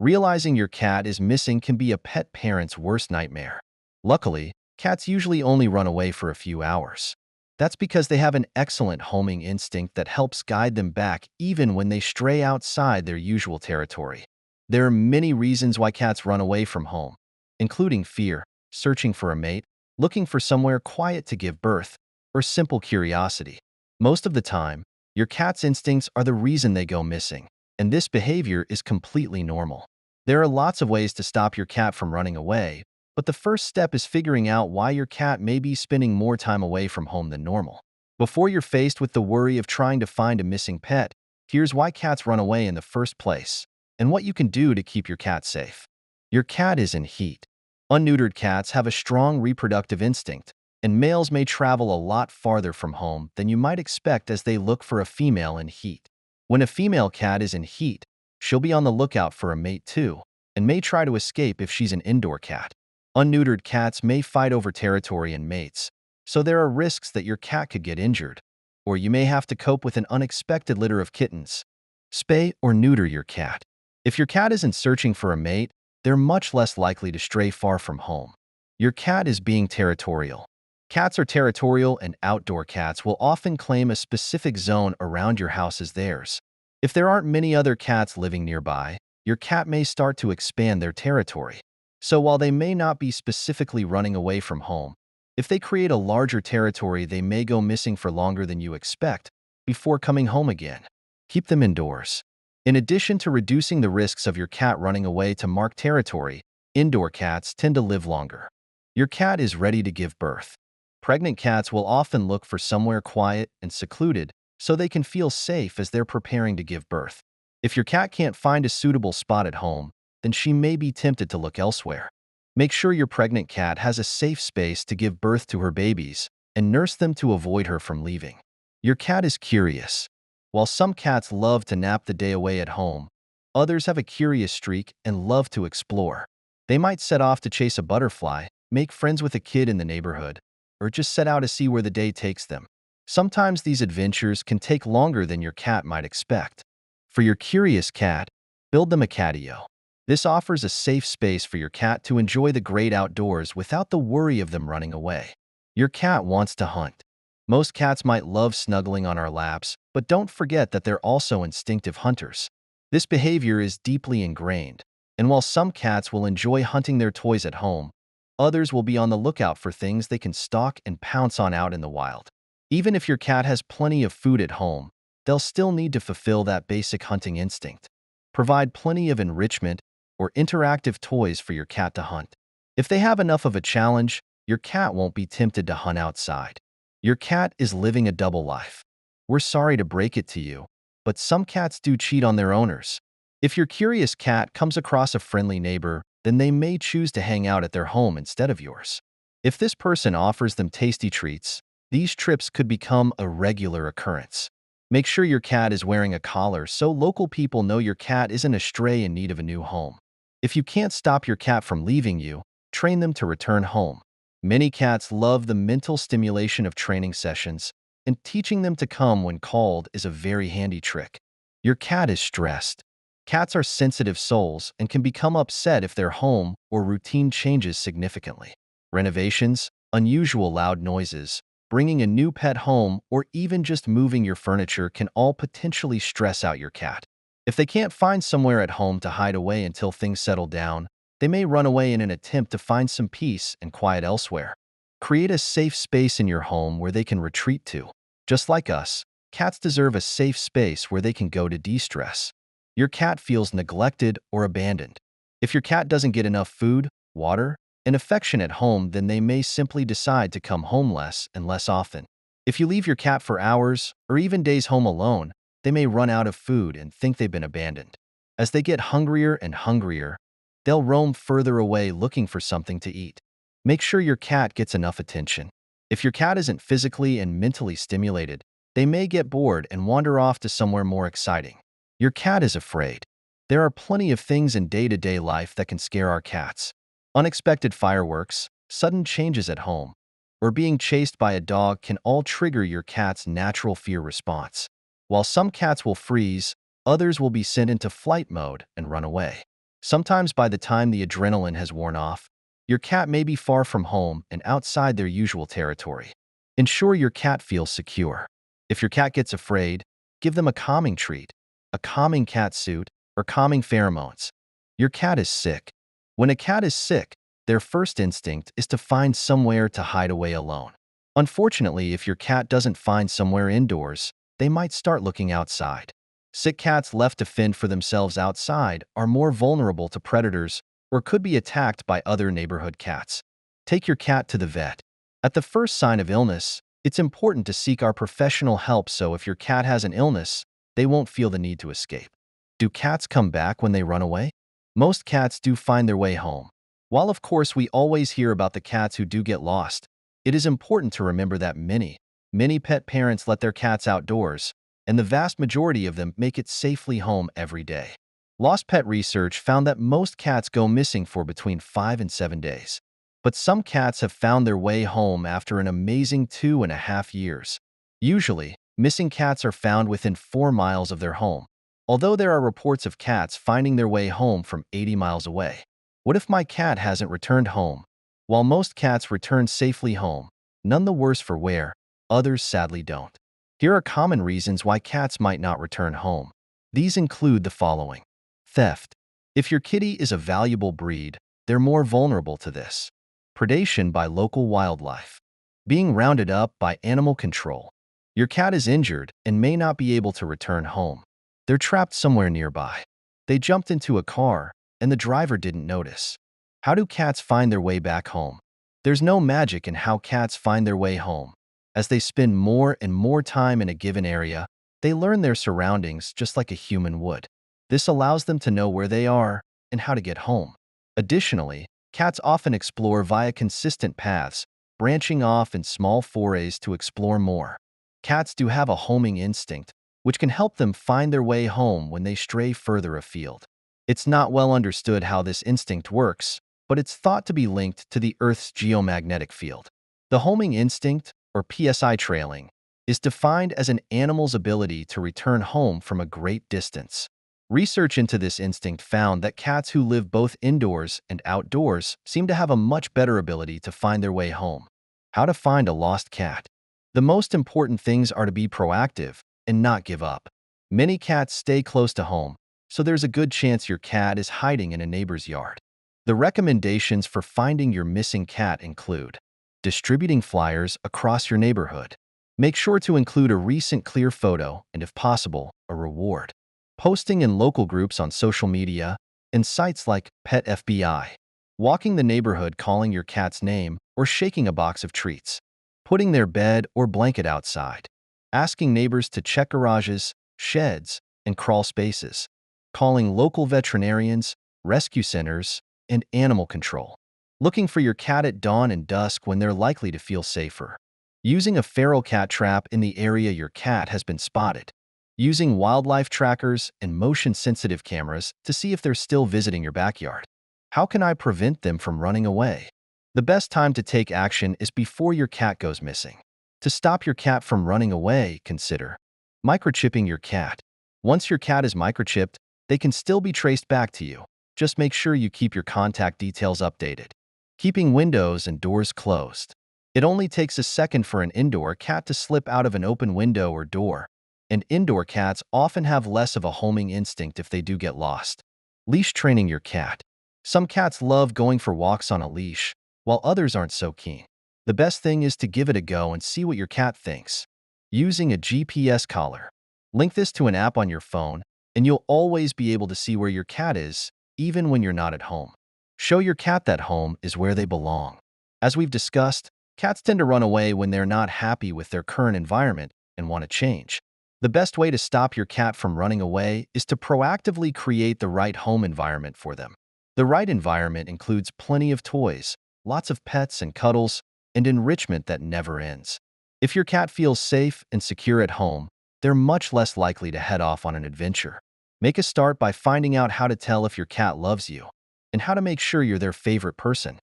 Realizing your cat is missing can be a pet parent's worst nightmare. Luckily, cats usually only run away for a few hours. That's because they have an excellent homing instinct that helps guide them back even when they stray outside their usual territory. There are many reasons why cats run away from home, including fear, searching for a mate, looking for somewhere quiet to give birth, or simple curiosity. Most of the time, your cat's instincts are the reason they go missing, and this behavior is completely normal. There are lots of ways to stop your cat from running away, but the first step is figuring out why your cat may be spending more time away from home than normal. Before you're faced with the worry of trying to find a missing pet, here's why cats run away in the first place, and what you can do to keep your cat safe. Your cat is in heat. Unneutered cats have a strong reproductive instinct, and males may travel a lot farther from home than you might expect as they look for a female in heat. When a female cat is in heat, she'll be on the lookout for a mate too, and may try to escape if she's an indoor cat. Unneutered cats may fight over territory and mates, so there are risks that your cat could get injured, or you may have to cope with an unexpected litter of kittens. Spay or neuter your cat. If your cat isn't searching for a mate, they're much less likely to stray far from home. Your cat is being territorial. Cats are territorial, and outdoor cats will often claim a specific zone around your house as theirs. If there aren't many other cats living nearby, your cat may start to expand their territory. So while they may not be specifically running away from home, if they create a larger territory, they may go missing for longer than you expect before coming home again. Keep them indoors. In addition to reducing the risks of your cat running away to marked territory, indoor cats tend to live longer. Your cat is ready to give birth. Pregnant cats will often look for somewhere quiet and secluded so they can feel safe as they're preparing to give birth. If your cat can't find a suitable spot at home, then she may be tempted to look elsewhere. Make sure your pregnant cat has a safe space to give birth to her babies and nurse them to avoid her from leaving. Your cat is curious. While some cats love to nap the day away at home, others have a curious streak and love to explore. They might set off to chase a butterfly, make friends with a kid in the neighborhood, or just set out to see where the day takes them. Sometimes these adventures can take longer than your cat might expect. For your curious cat, build them a catio. This offers a safe space for your cat to enjoy the great outdoors without the worry of them running away. Your cat wants to hunt. Most cats might love snuggling on our laps, but don't forget that they're also instinctive hunters. This behavior is deeply ingrained, and while some cats will enjoy hunting their toys at home, others will be on the lookout for things they can stalk and pounce on out in the wild. Even if your cat has plenty of food at home, they'll still need to fulfill that basic hunting instinct. Provide plenty of enrichment or interactive toys for your cat to hunt. If they have enough of a challenge, your cat won't be tempted to hunt outside. Your cat is living a double life. We're sorry to break it to you, but some cats do cheat on their owners. If your curious cat comes across a friendly neighbor, then they may choose to hang out at their home instead of yours. If this person offers them tasty treats, these trips could become a regular occurrence. Make sure your cat is wearing a collar so local people know your cat isn't a stray in need of a new home. If you can't stop your cat from leaving you, train them to return home. Many cats love the mental stimulation of training sessions, and teaching them to come when called is a very handy trick. Your cat is stressed. Cats are sensitive souls and can become upset if their home or routine changes significantly. Renovations, unusual loud noises, bringing a new pet home, or even just moving your furniture can all potentially stress out your cat. If they can't find somewhere at home to hide away until things settle down, they may run away in an attempt to find some peace and quiet elsewhere. Create a safe space in your home where they can retreat to. Just like us, cats deserve a safe space where they can go to de-stress. Your cat feels neglected or abandoned. If your cat doesn't get enough food, water, and affection at home, then they may simply decide to come home less and less often. If you leave your cat for hours or even days home alone, they may run out of food and think they've been abandoned. As they get hungrier and hungrier, they'll roam further away looking for something to eat. Make sure your cat gets enough attention. If your cat isn't physically and mentally stimulated, they may get bored and wander off to somewhere more exciting. Your cat is afraid. There are plenty of things in day-to-day life that can scare our cats. Unexpected fireworks, sudden changes at home, or being chased by a dog can all trigger your cat's natural fear response. While some cats will freeze, others will be sent into flight mode and run away. Sometimes by the time the adrenaline has worn off, your cat may be far from home and outside their usual territory. Ensure your cat feels secure. If your cat gets afraid, give them a calming treat, a calming cat suit, or calming pheromones. Your cat is sick. When a cat is sick, their first instinct is to find somewhere to hide away alone. Unfortunately, if your cat doesn't find somewhere indoors, they might start looking outside. Sick cats left to fend for themselves outside are more vulnerable to predators or could be attacked by other neighborhood cats. Take your cat to the vet. At the first sign of illness, it's important to seek our professional help so if your cat has an illness, they won't feel the need to escape. Do cats come back when they run away? Most cats do find their way home. While of course we always hear about the cats who do get lost, it is important to remember that many pet parents let their cats outdoors, and the vast majority of them make it safely home every day. Lost pet research found that most cats go missing for between 5 and 7 days. But some cats have found their way home after an amazing 2.5 years. Usually, missing cats are found within 4 miles of their home, although there are reports of cats finding their way home from 80 miles away. What if my cat hasn't returned home? While most cats return safely home, none the worse for wear, others sadly don't. Here are common reasons why cats might not return home. These include the following. Theft. If your kitty is a valuable breed, they're more vulnerable to this. Predation by local wildlife. Being rounded up by animal control. Your cat is injured and may not be able to return home. They're trapped somewhere nearby. They jumped into a car, and the driver didn't notice. How do cats find their way back home? There's no magic in how cats find their way home. As they spend more and more time in a given area, they learn their surroundings just like a human would. This allows them to know where they are and how to get home. Additionally, cats often explore via consistent paths, branching off in small forays to explore more. Cats do have a homing instinct, which can help them find their way home when they stray further afield. It's not well understood how this instinct works, but it's thought to be linked to the Earth's geomagnetic field. The homing instinct, or PSI trailing, is defined as an animal's ability to return home from a great distance. Research into this instinct found that cats who live both indoors and outdoors seem to have a much better ability to find their way home. How to find a lost cat. The most important things are to be proactive and not give up. Many cats stay close to home, so there's a good chance your cat is hiding in a neighbor's yard. The recommendations for finding your missing cat include distributing flyers across your neighborhood. Make sure to include a recent clear photo and, if possible, a reward. Posting in local groups on social media and sites like Pet FBI. Walking the neighborhood calling your cat's name or shaking a box of treats. Putting their bed or blanket outside. Asking neighbors to check garages, sheds, and crawl spaces. Calling local veterinarians, rescue centers, and animal control. Looking for your cat at dawn and dusk when they're likely to feel safer. Using a feral cat trap in the area your cat has been spotted. Using wildlife trackers and motion-sensitive cameras to see if they're still visiting your backyard. How can I prevent them from running away? The best time to take action is before your cat goes missing. To stop your cat from running away, consider microchipping your cat. Once your cat is microchipped, they can still be traced back to you. Just make sure you keep your contact details updated. Keeping windows and doors closed. It only takes a second for an indoor cat to slip out of an open window or door, and indoor cats often have less of a homing instinct if they do get lost. Leash training your cat. Some cats love going for walks on a leash, while others aren't so keen. The best thing is to give it a go and see what your cat thinks. Using a GPS collar. Link this to an app on your phone, and you'll always be able to see where your cat is, even when you're not at home. Show your cat that home is where they belong. As we've discussed, cats tend to run away when they're not happy with their current environment and want to change. The best way to stop your cat from running away is to proactively create the right home environment for them. The right environment includes plenty of toys, lots of pets and cuddles, and enrichment that never ends. If your cat feels safe and secure at home, they're much less likely to head off on an adventure. Make a start by finding out how to tell if your cat loves you and how to make sure you're their favorite person.